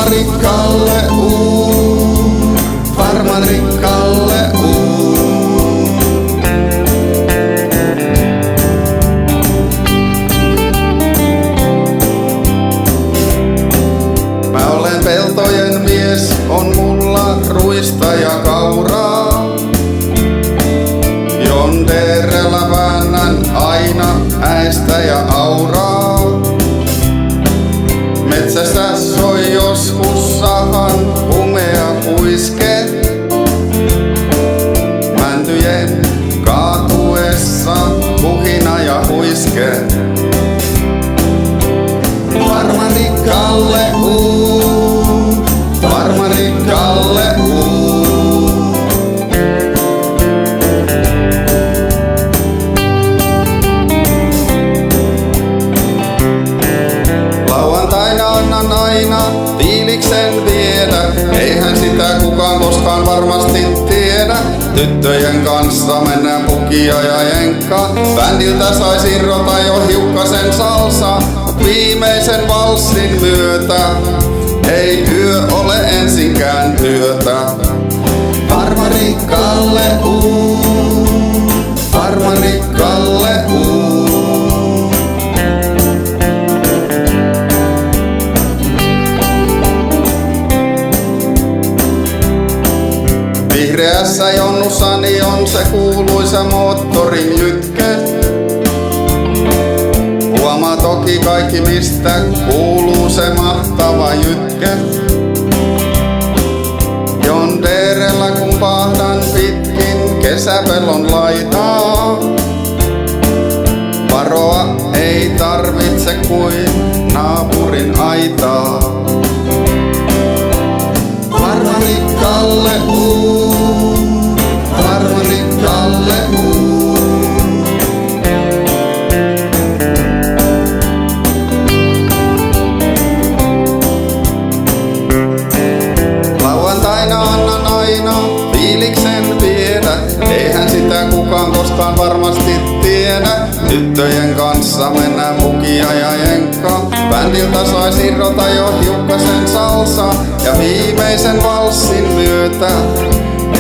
Farmari Kalle Farmari Kalle Mä olen peltojen mies, on mulla ruista ja kauraa. Jonderella väännän aina äistä ja auraa. Metsästä soi joskus sahan humea kuiske. Mäntyjen kaatuessa kuhina ja huiske. Farmari Kalle Farmari Kalle Lauantaina annan aina fiiliksen viedä. Eihän sitä kukaan koskaan varmasti tiedä. Tyttöjen kanssa mennään pukia ja jenkkaa. Bändiltä sais irrota jo hiukkasen salsaa. Viimeisen valssin myötä ei yö ole ensinkään työtä. Farmari Kalle Farmari Kalle Vihreässä jonnussani on se kuuluisa moottorin jytke. Huomaa toki kaikki mistä kuuluu se mahtava jytke. Jonderellä kun pahdan pitkin kesäpellon laitaa. Varoa ei tarvitse kuin naapurin aitaa. Farmari Kalle Farmari Kalle Lauantaina annan aina fiiliksen viedä. Eihän sitä kukaan koskaan varmasti tiedä. Tyttöjen kanssa mennään pukia ja jenkkaa. Bändiltä sais irrota jo hiukkasen salsaa. Ja viimeisen valssin myötä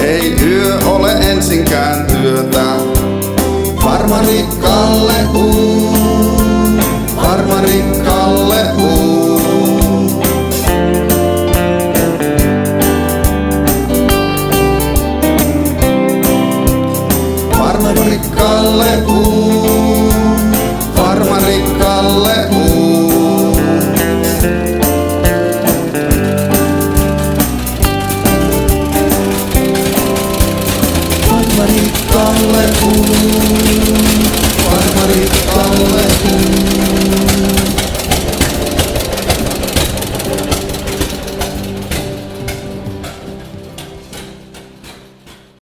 ei yö ole ensinkään työtä. Farmari Kalle Farmari Kalle Farmari Kalle Farmari Kalle Farmari Kalle Farmari Kalle